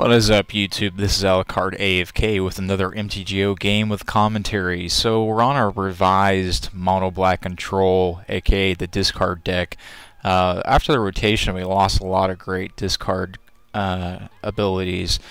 What is up, YouTube? This is Alucard AFK with another MTGO game with commentary. So we're on our revised mono black control, aka the discard deck. After the rotation, we lost a lot of great discard abilities.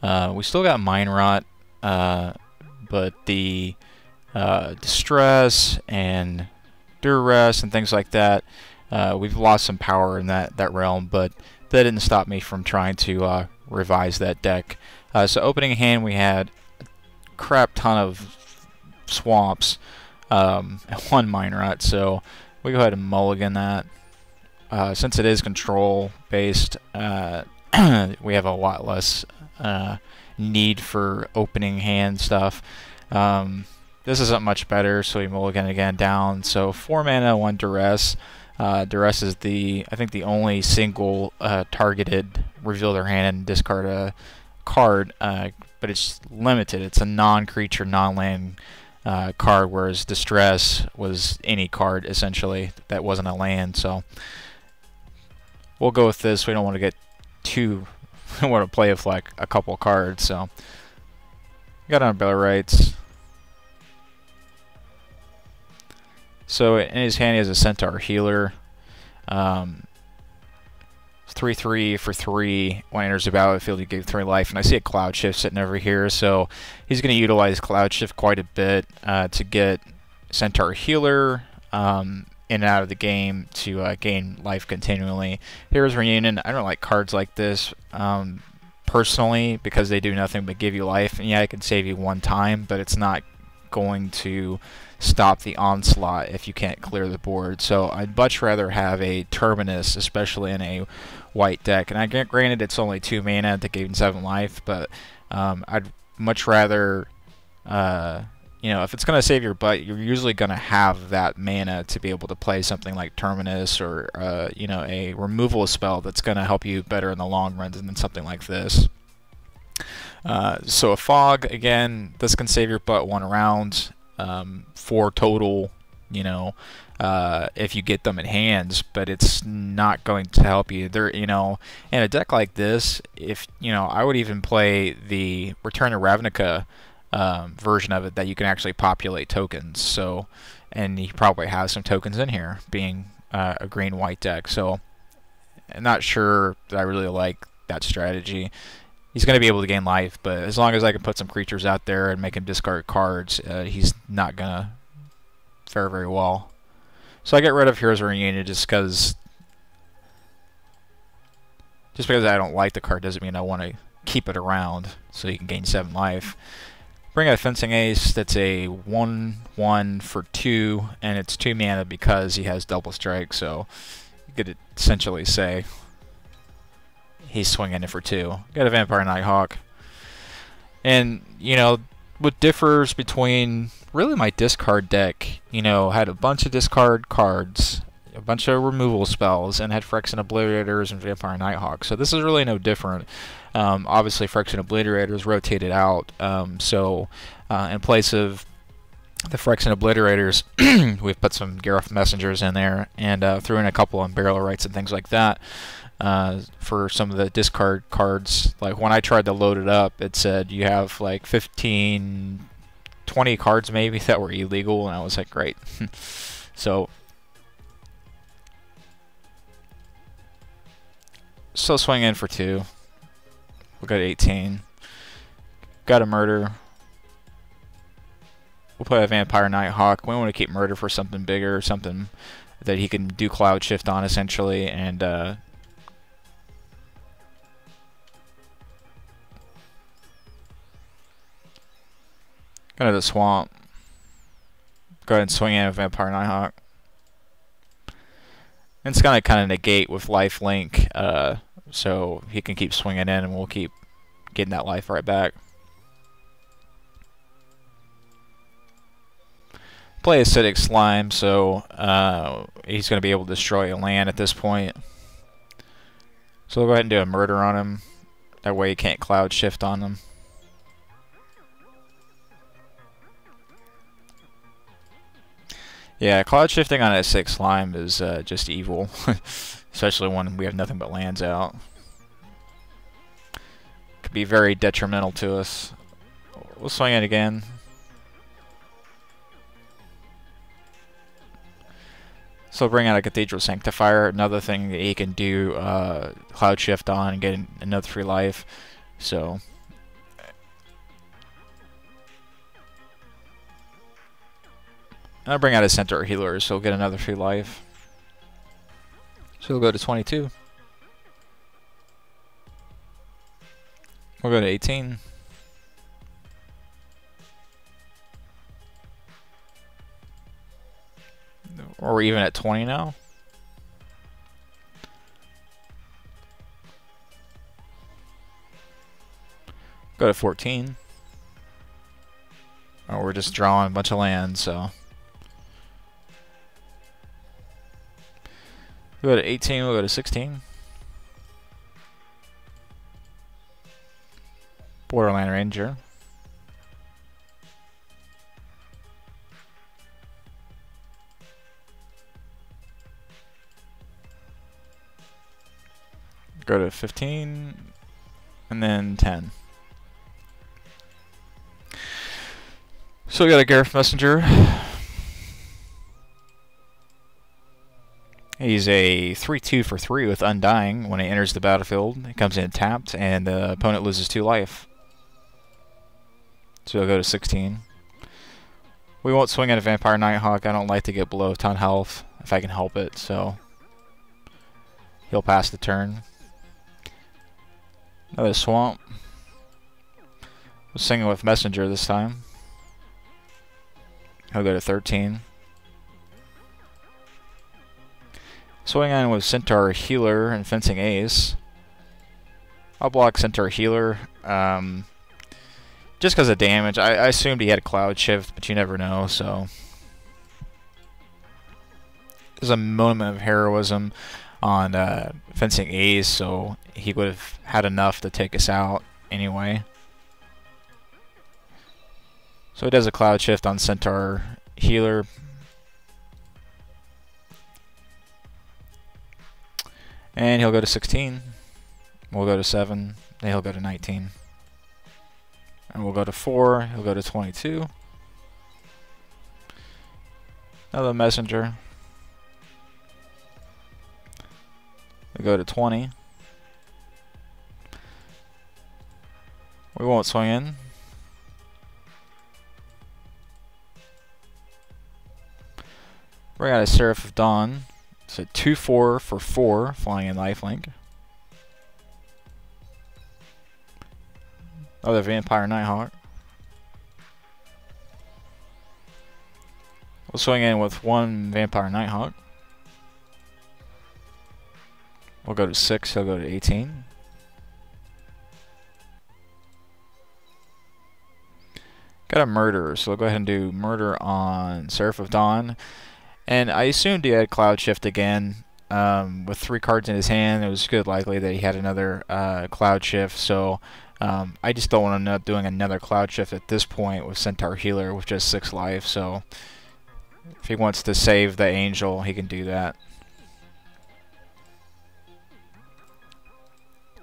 We still got Mind Rot, but the Distress and Duress and things like that, we've lost some power in that realm, but that didn't stop me from trying to revise that deck. So opening hand, we had a crap ton of swamps and one Mind Rot, so we go ahead and mulligan that. Since it is control based, we have a lot less need for opening hand stuff. This isn't much better, so we mulligan again down. So 4 mana, 1 Duress. Duress is I think the only single targeted reveal their hand and discard a card, but it's limited. It's a non-creature, non-land card, whereas Distress was any card essentially that wasn't a land. So we'll go with this. We don't want to get too. We want to play with like a couple cards. So got on Bill Rights. So in his hand he has a Centaur Healer. 3/3 for 3. When he enters the battlefield, he gave 3 life. And I see a Cloud Shift sitting over here, so he's going to utilize Cloud Shift quite a bit to get Centaur Healer in and out of the game to gain life continually. Heroes Reunion, I don't like cards like this personally because they do nothing but give you life. And yeah, it can save you one time, but it's not going to stop the onslaught if you can't clear the board. So I'd much rather have a Terminus, especially in a white deck. And granted it's only 2 mana to gain 7 life, but I'd much rather, you know, if it's going to save your butt, you're usually going to have that mana to be able to play something like Terminus or, you know, a removal spell that's going to help you better in the long run than something like this. So a Fog, again, this can save your butt 1 round. 4 total, you know, if you get them in hands, but it's not going to help you. There, you know, in a deck like this, if you know, I would even play the Return to Ravnica version of it that you can actually populate tokens. So, and he probably has some tokens in here, being a green-white deck. So, I'm not sure that I really like that strategy. He's going to be able to gain life, but as long as I can put some creatures out there and make him discard cards, he's not going to fare very well. So I get rid of Heroes Reunion just because I don't like the card doesn't mean I want to keep it around so he can gain 7 life. Bring out a Fencing Ace. That's a 1/1 for 2, and it's 2 mana because he has double strike, so you could essentially say he's swinging it for 2. Got a Vampire Nighthawk. And, you know, what differs between really my discard deck, you know, had a bunch of discard cards, a bunch of removal spells, and had Phyrexian Obliterators and Vampire Nighthawk. So this is really no different. Obviously, Phyrexian Obliterators rotated out. So in place of the Phyrexian Obliterators, we've put some Gareth Messengers in there and threw in a couple on Burial Rites and things like that. For some of the discard cards. Like when I tried to load it up, it said you have like 15, 20 cards maybe that were illegal, and I was like, great. So still swing in for 2. We got 18. Got a Murder. We'll play a Vampire Nighthawk. We want to keep Murder for something bigger, something that he can do Cloud Shift on essentially, and go to the swamp. Go ahead and swing in a Vampire Nighthawk. And it's gonna kind of negate with life link, so he can keep swinging in, and we'll keep getting that life right back. Play Acidic Slime, so he's gonna be able to destroy a land at this point. So we'll go ahead and do a Murder on him. That way he can't Cloud Shift on him. Yeah, Cloud Shifting on a 6 Slime is just evil, especially when we have nothing but lands out. could be very detrimental to us. We'll swing it again. So bring out a Cathedral Sanctifier, another thing that he can do Cloud Shift on and get another 3 life. So I'll bring out a Centaur Healer, so he'll get another 3 life. So he'll go to 22. We'll go to 18. Or we're even at 20 now. Go to 14. Oh, we're just drawing a bunch of land, so. We'll go to 18, we'll go to 16. Borderland Ranger. Go to 15, and then 10. So we got a Gareth Messenger. He's a 3/2 for 3 with Undying. When he enters the battlefield, he comes in tapped, and the opponent loses 2 life. So he'll go to 16. We won't swing at a Vampire Nighthawk. I don't like to get below 10 health if I can help it, so he'll pass the turn. Another Swamp. We'll sing it with Messenger this time. He'll go to 13. Swing in with Centaur Healer and Fencing Ace. I'll block Centaur Healer just because of damage. I assumed he had Cloud Shift, but you never know, so. There's a moment of heroism on Fencing Ace, so he would have had enough to take us out anyway. So he does a Cloud Shift on Centaur Healer. And he'll go to 16. We'll go to 7. Then he'll go to 19. And we'll go to 4. He'll go to 22. Another Messenger. We'll go to 20. We won't swing in. Bring out a Seraph of Dawn. It's a 2/4 for 4, flying in lifelink. Another Vampire Nighthawk. We'll swing in with 1 Vampire Nighthawk. We'll go to 6, he'll go to 18. Got a Murder, so we'll go ahead and do Murder on Seraph of Dawn. And I assumed he had Cloud Shift again. With 3 cards in his hand, it was good likely that he had another Cloud Shift, so I just don't want to end up doing another Cloud Shift at this point with Centaur Healer with just 6 life, so if he wants to save the Angel, he can do that.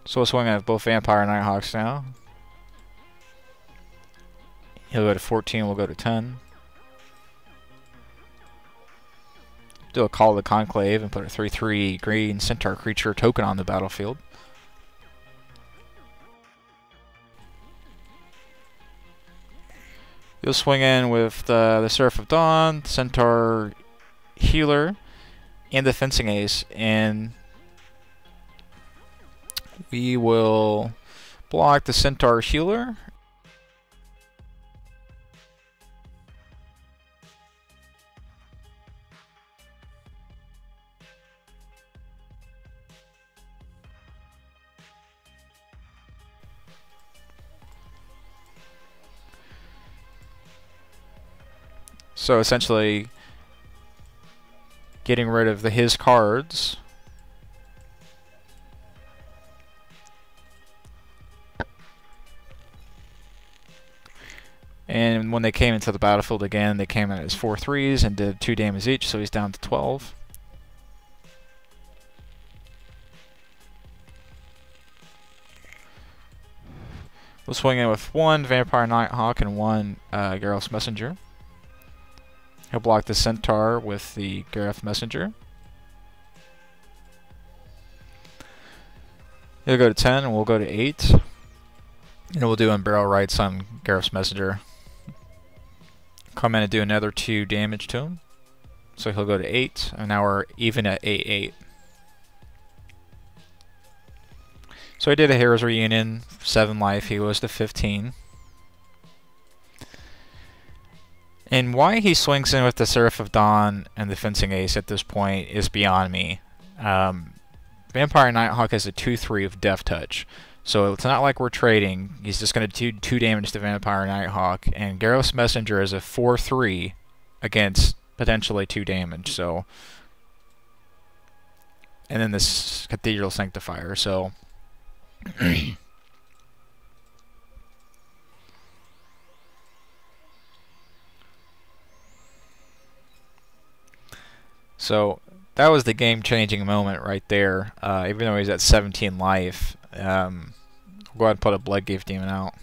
So we'll swing at both Vampire Nighthawks now. He'll go to 14, we'll go to 10. Do a Call of the Conclave and put a 3/3 green Centaur creature token on the battlefield. You'll swing in with the Seraph of Dawn, Centaur Healer, and the Fencing Ace, and we will block the Centaur Healer. So essentially getting rid of his cards. And when they came into the battlefield again, they came in as 4/3s and did 2 damage each, so he's down to 12. We'll swing in with 1 Vampire Nighthawk and 1 Garrus Messenger. He'll block the Centaur with the Garrus Messenger. He'll go to 10 and we'll go to 8. And we'll do Unbarrel Rights on Garrus Messenger. Come in and do another 2 damage to him. So he'll go to 8, and now we're even at 8-8. So I did a Heroes Reunion, 7 life, he was to 15. And why he swings in with the Seraph of Dawn and the Fencing Ace at this point is beyond me. Vampire Nighthawk has a 2-3 of Death Touch. So it's not like we're trading. He's just going to do 2 damage to Vampire Nighthawk. And Garrus Messenger is a 4-3 against potentially 2 damage. So, and then this Cathedral Sanctifier. So so that was the game-changing moment right there. Even though he's at 17 life, we'll go ahead and put a Bloodgate Demon out.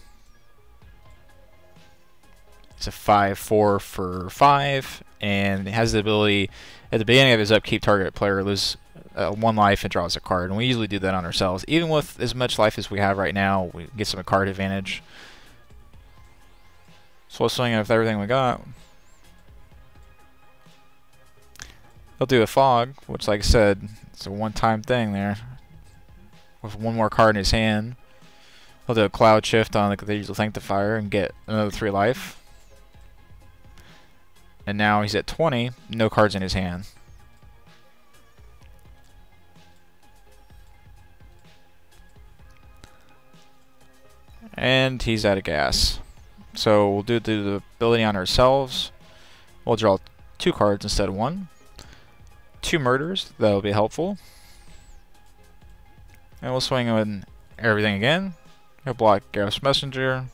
It's a 5-4 for 5, and it has the ability at the beginning of his upkeep, target player loses 1 life and draws a card, and we usually do that on ourselves. Even with as much life as we have right now, we get some card advantage. So we'll swing in with everything we got. He'll do a Fog, which, like I said, it's a one-time thing there. With 1 more card in his hand. He'll do a Cloud Shift on the Cathedral Sanctifier and get another 3 life. And now he's at 20, no cards in his hand. And he's out of gas. So we'll do the ability on ourselves. We'll draw 2 cards instead of 1. 2 murders, that'll be helpful. And we'll swing in everything again. He'll block Garrus Messenger.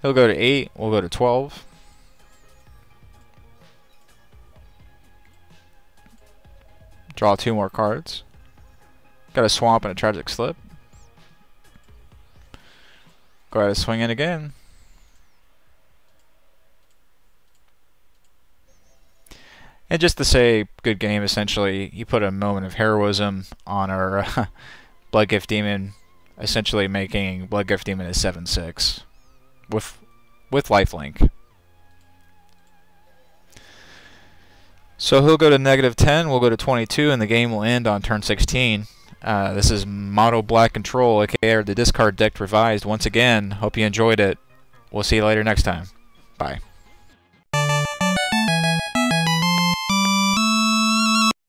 He'll go to 8, we'll go to 12. Draw 2 more cards. Got a Swamp and a Tragic Slip. Go ahead and swing in again. And just to say, good game, essentially, you put a moment of heroism on our Bloodgift Demon, essentially making Bloodgift Demon a 7-6 with lifelink. So he'll go to -10, we'll go to 22, and the game will end on turn 16. This is Mono Black Control, aka the discard deck revised once again. Hope you enjoyed it. We'll see you later next time. Bye.